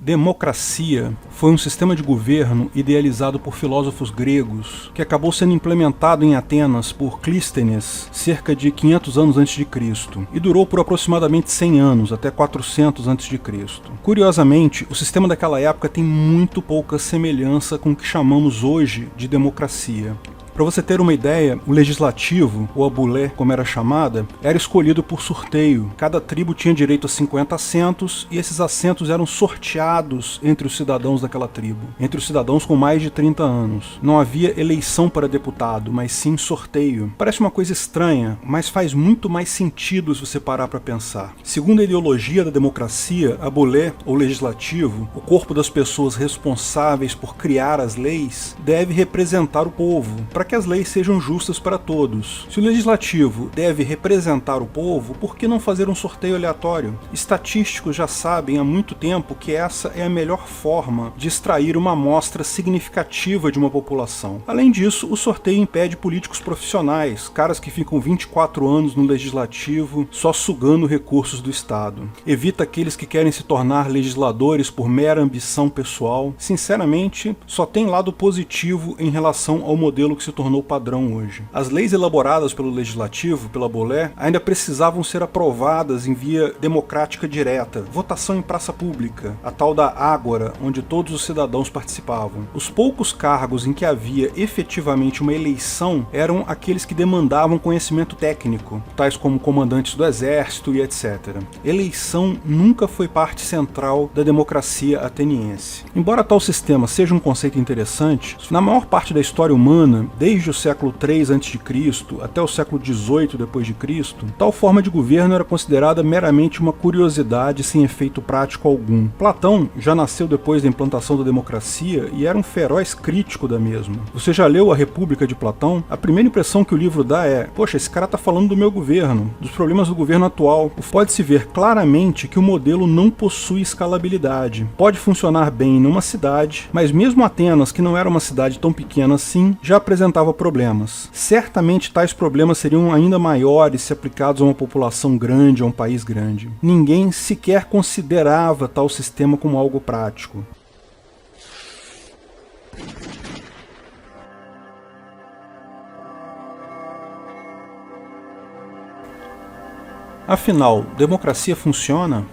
Democracia foi um sistema de governo idealizado por filósofos gregos que acabou sendo implementado em Atenas por Clístenes cerca de 500 anos antes de Cristo e durou por aproximadamente 100 anos, até 400 antes de Cristo. Curiosamente, o sistema daquela época tem muito pouca semelhança com o que chamamos hoje de democracia. Para você ter uma ideia, o legislativo, ou a bulé, como era chamada, era escolhido por sorteio. Cada tribo tinha direito a 50 assentos e esses assentos eram sorteados entre os cidadãos daquela tribo, entre os cidadãos com mais de 30 anos. Não havia eleição para deputado, mas sim sorteio. Parece uma coisa estranha, mas faz muito mais sentido se você parar para pensar. Segundo a ideologia da democracia, a bulé, ou legislativo, o corpo das pessoas responsáveis por criar as leis, deve representar o povo, para que as leis sejam justas para todos. Se o legislativo deve representar o povo, por que não fazer um sorteio aleatório? Estatísticos já sabem há muito tempo que essa é a melhor forma de extrair uma amostra significativa de uma população. Além disso, o sorteio impede políticos profissionais, caras que ficam 24 anos no legislativo só sugando recursos do Estado. Evita aqueles que querem se tornar legisladores por mera ambição pessoal. Sinceramente, só tem lado positivo em relação ao modelo que se tornou padrão hoje. As leis elaboradas pelo legislativo, pela bulé, ainda precisavam ser aprovadas em via democrática direta, votação em praça pública, a tal da ágora, onde todos os cidadãos participavam. Os poucos cargos em que havia efetivamente uma eleição eram aqueles que demandavam conhecimento técnico, tais como comandantes do exército e etc. Eleição nunca foi parte central da democracia ateniense. Embora tal sistema seja um conceito interessante, na maior parte da história humana, desde o século III a.C. até o século XVIII d.C., tal forma de governo era considerada meramente uma curiosidade sem efeito prático algum. Platão já nasceu depois da implantação da democracia e era um feroz crítico da mesma. Você já leu A República de Platão? A primeira impressão que o livro dá é: poxa, esse cara tá falando do meu governo, dos problemas do governo atual. Pode-se ver claramente que o modelo não possui escalabilidade. Pode funcionar bem numa cidade, mas mesmo Atenas, que não era uma cidade tão pequena assim, já apresentava problemas. Certamente tais problemas seriam ainda maiores se aplicados a uma população grande, a um país grande. Ninguém sequer considerava tal sistema como algo prático. Afinal, democracia funciona?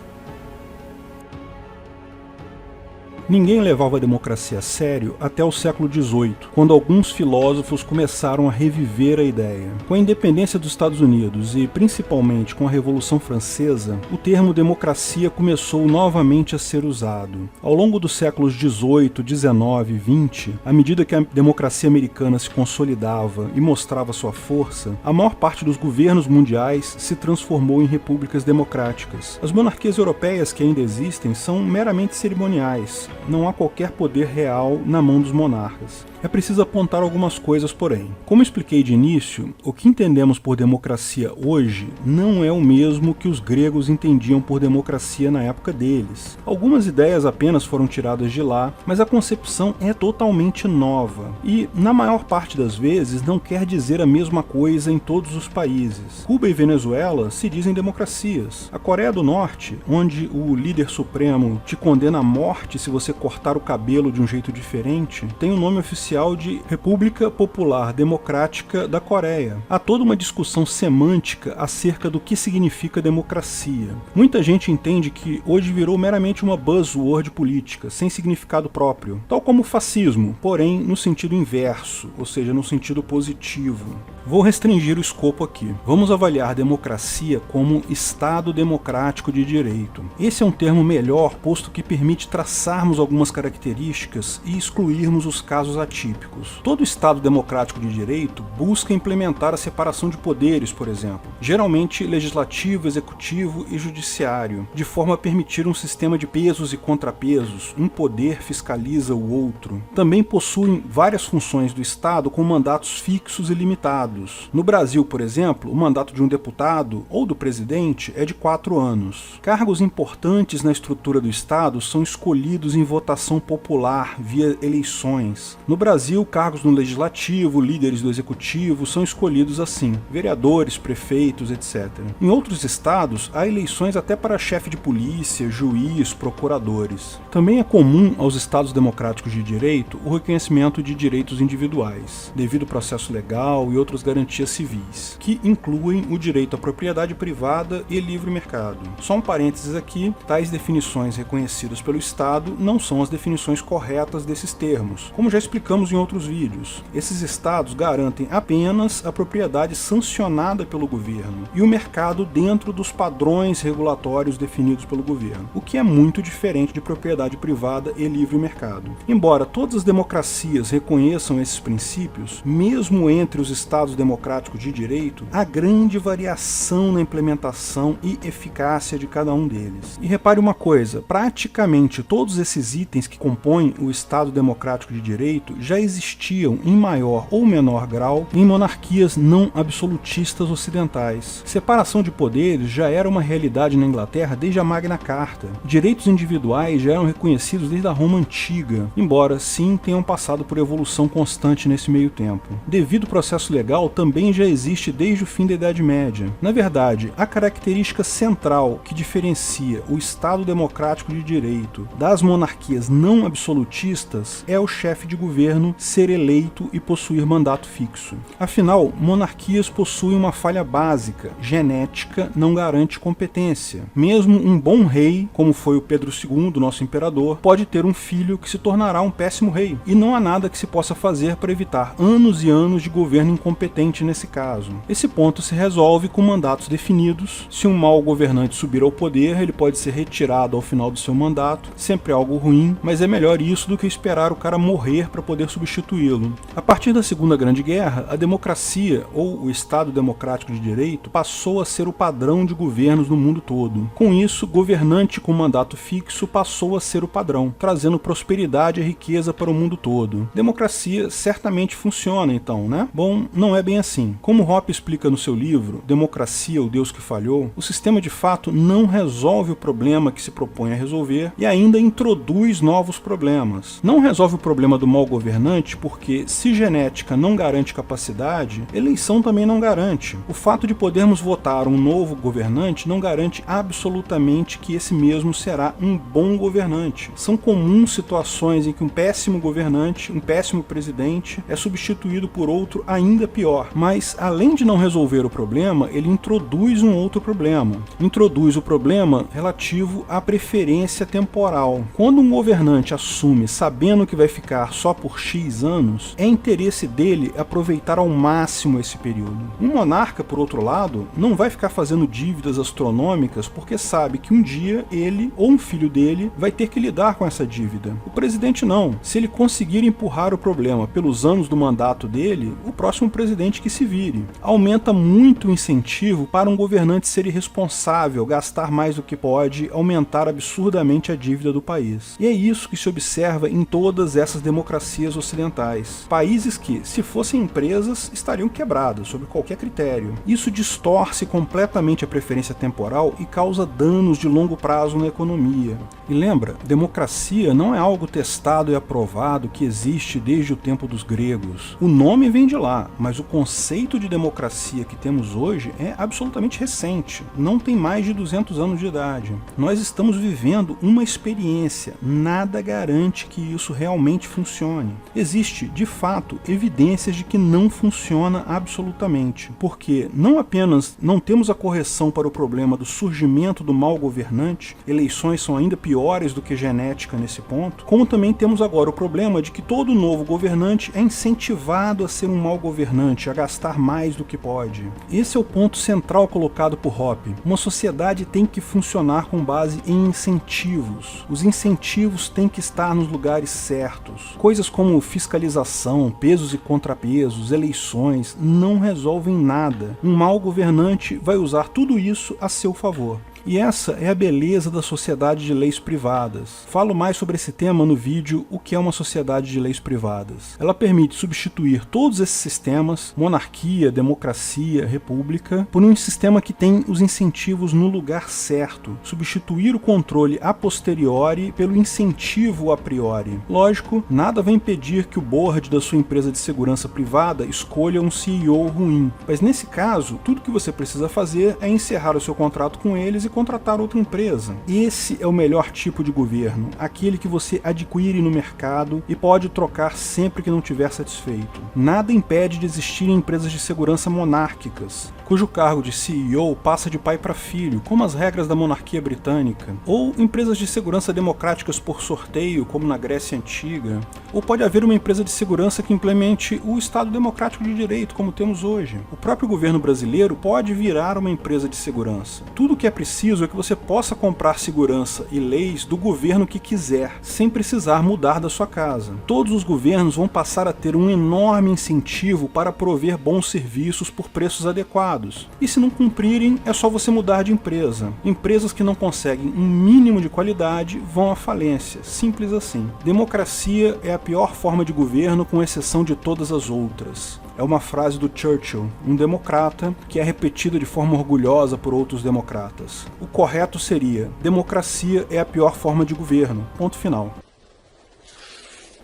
Ninguém levava a democracia a sério até o século XVIII, quando alguns filósofos começaram a reviver a ideia. Com a independência dos Estados Unidos e principalmente com a Revolução Francesa, o termo democracia começou novamente a ser usado. Ao longo dos séculos XVIII, XIX e XX, à medida que a democracia americana se consolidava e mostrava sua força, a maior parte dos governos mundiais se transformou em repúblicas democráticas. As monarquias europeias que ainda existem são meramente cerimoniais. Não há qualquer poder real na mão dos monarcas. É preciso apontar algumas coisas, porém. Como expliquei de início, o que entendemos por democracia hoje não é o mesmo que os gregos entendiam por democracia na época deles. Algumas ideias apenas foram tiradas de lá, mas a concepção é totalmente nova e, na maior parte das vezes, não quer dizer a mesma coisa em todos os países. Cuba e Venezuela se dizem democracias. A Coreia do Norte, onde o líder supremo te condena à morte se você cortar o cabelo de um jeito diferente, tem o nome oficial de República Popular Democrática da Coreia. Há toda uma discussão semântica acerca do que significa democracia. Muita gente entende que hoje virou meramente uma buzzword política, sem significado próprio, tal como o fascismo, porém no sentido inverso, ou seja, no sentido positivo. Vou restringir o escopo aqui. Vamos avaliar democracia como Estado democrático de direito. Esse é um termo melhor, posto que permite traçarmos algumas características e excluirmos os casos atípicos. Todo Estado democrático de direito busca implementar a separação de poderes, por exemplo, geralmente legislativo, executivo e judiciário, de forma a permitir um sistema de pesos e contrapesos. Um poder fiscaliza o outro. Também possuem várias funções do Estado com mandatos fixos e limitados. No Brasil, por exemplo, o mandato de um deputado ou do presidente é de 4 anos. Cargos importantes na estrutura do Estado são escolhidos em votação popular via eleições. No Brasil, cargos no legislativo, líderes do executivo são escolhidos assim, vereadores, prefeitos, etc. Em outros estados, há eleições até para chefe de polícia, juiz, procuradores. Também é comum aos estados democráticos de direito o reconhecimento de direitos individuais, devido ao processo legal e outras garantias civis, que incluem o direito à propriedade privada e livre mercado. Só um parênteses aqui, tais definições reconhecidas pelo Estado não são as definições corretas desses termos, como já explicamos em outros vídeos. Esses estados garantem apenas a propriedade sancionada pelo governo e o mercado dentro dos padrões regulatórios definidos pelo governo, o que é muito diferente de propriedade privada e livre mercado. Embora todas as democracias reconheçam esses princípios, mesmo entre os estados democráticos de direito, há grande variação na implementação e eficácia de cada um deles. E repare uma coisa, praticamente todos esses itens que compõem o Estado democrático de direito já existiam em maior ou menor grau em monarquias não absolutistas ocidentais. Separação de poderes já era uma realidade na Inglaterra desde a Magna Carta. Direitos individuais já eram reconhecidos desde a Roma Antiga, embora sim tenham passado por evolução constante nesse meio tempo. Devido ao processo legal também já existe desde o fim da Idade Média. Na verdade, a característica central que diferencia o Estado democrático de direito das monarquias não absolutistas é o chefe de governo ser eleito e possuir mandato fixo. Afinal, monarquias possuem uma falha básica: genética não garante competência. Mesmo um bom rei, como foi o Pedro II, nosso imperador, pode ter um filho que se tornará um péssimo rei, e não há nada que se possa fazer para evitar anos e anos de governo incompetente nesse caso. Esse ponto se resolve com mandatos definidos. Se um mau governante subir ao poder, ele pode ser retirado ao final do seu mandato, sempre algo ruim, mas é melhor isso do que esperar o cara morrer para poder substituí-lo. A partir da Segunda Grande Guerra, a democracia, ou o Estado democrático de direito, passou a ser o padrão de governos no mundo todo. Com isso, governante com mandato fixo passou a ser o padrão, trazendo prosperidade e riqueza para o mundo todo. Democracia certamente funciona então, né? Bom, não é bem assim. Como Hoppe explica no seu livro, Democracia, o Deus que Falhou, o sistema de fato não resolve o problema que se propõe a resolver e ainda introduz novos problemas. Não resolve o problema do mau governante porque, se genética não garante capacidade, eleição também não garante. O fato de podermos votar um novo governante não garante absolutamente que esse mesmo será um bom governante. São comuns situações em que um péssimo governante, um péssimo presidente, é substituído por outro ainda pior. Mas, além de não resolver o problema, ele introduz um outro problema. Introduz o problema relativo à preferência temporal. Quando um governante assume sabendo que vai ficar só por X anos, é interesse dele aproveitar ao máximo esse período. Um monarca, por outro lado, não vai ficar fazendo dívidas astronômicas porque sabe que um dia ele ou um filho dele vai ter que lidar com essa dívida. O presidente não. Se ele conseguir empurrar o problema pelos anos do mandato dele, o próximo presidente que se vire. Aumenta muito o incentivo para um governante ser irresponsável, gastar mais do que pode, aumentar absurdamente a dívida do país. E é isso que se observa em todas essas democracias ocidentais. Países que, se fossem empresas, estariam quebradas, sob qualquer critério. Isso distorce completamente a preferência temporal e causa danos de longo prazo na economia. E lembra, democracia não é algo testado e aprovado que existe desde o tempo dos gregos. O nome vem de lá, mas o conceito de democracia que temos hoje é absolutamente recente. Não tem mais de 200 anos de idade. Nós estamos vivendo uma experiência. Nada garante que isso realmente funcione. Existe, de fato, evidências de que não funciona absolutamente, porque não apenas não temos a correção para o problema do surgimento do mau governante, eleições são ainda piores do que genética nesse ponto, como também temos agora o problema de que todo novo governante é incentivado a ser um mau governante, a gastar mais do que pode. Esse é o ponto central colocado por Hoppe. Uma sociedade tem que funcionar com base em incentivos. Os incentivos têm que estar nos lugares certos. Coisas como fiscalização, pesos e contrapesos, eleições, não resolvem nada. Um mau governante vai usar tudo isso a seu favor. E essa é a beleza da sociedade de leis privadas. Falo mais sobre esse tema no vídeo O que é uma sociedade de leis privadas. Ela permite substituir todos esses sistemas, monarquia, democracia, república, por um sistema que tem os incentivos no lugar certo, substituir o controle a posteriori pelo incentivo a priori. Lógico, nada vai impedir que o board da sua empresa de segurança privada escolha um CEO ruim, mas nesse caso, tudo que você precisa fazer é encerrar o seu contrato com eles e contratar outra empresa. Esse é o melhor tipo de governo, aquele que você adquire no mercado e pode trocar sempre que não estiver satisfeito. Nada impede de existirem empresas de segurança monárquicas, cujo cargo de CEO passa de pai para filho, como as regras da monarquia britânica, ou empresas de segurança democráticas por sorteio, como na Grécia Antiga, ou pode haver uma empresa de segurança que implemente o Estado Democrático de Direito, como temos hoje. O próprio governo brasileiro pode virar uma empresa de segurança. Tudo o que é preciso é que você possa comprar segurança e leis do governo que quiser, sem precisar mudar da sua casa. Todos os governos vão passar a ter um enorme incentivo para prover bons serviços por preços adequados. E se não cumprirem, é só você mudar de empresa. Empresas que não conseguem um mínimo de qualidade vão à falência. Simples assim. Democracia é a pior forma de governo, com exceção de todas as outras. É uma frase do Churchill, um democrata, que é repetida de forma orgulhosa por outros democratas. O correto seria: democracia é a pior forma de governo. Ponto final.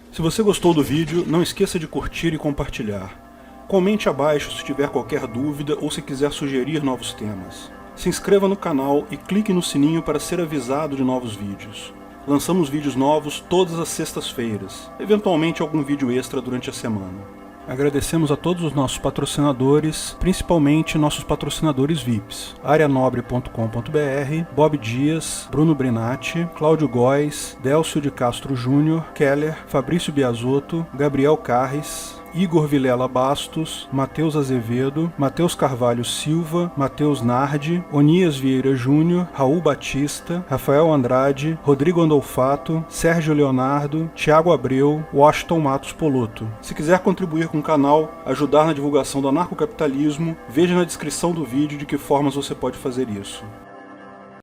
Se você gostou do vídeo, não esqueça de curtir e compartilhar. Comente abaixo se tiver qualquer dúvida ou se quiser sugerir novos temas. Se inscreva no canal e clique no sininho para ser avisado de novos vídeos. Lançamos vídeos novos todas as sextas-feiras, eventualmente algum vídeo extra durante a semana. Agradecemos a todos os nossos patrocinadores, principalmente nossos patrocinadores VIPs: areanobre.com.br, Bob Dias, Bruno Brinatti, Cláudio Góes, Délcio de Castro Júnior, Keller, Fabrício Biasotto, Gabriel Carres, Igor Vilela Bastos, Matheus Azevedo, Matheus Carvalho Silva, Matheus Nardi, Onias Vieira Júnior, Raul Batista, Rafael Andrade, Rodrigo Andolfato, Sérgio Leonardo, Thiago Abreu, Washington Matos Poloto. Se quiser contribuir com o canal, ajudar na divulgação do anarcocapitalismo, veja na descrição do vídeo de que formas você pode fazer isso.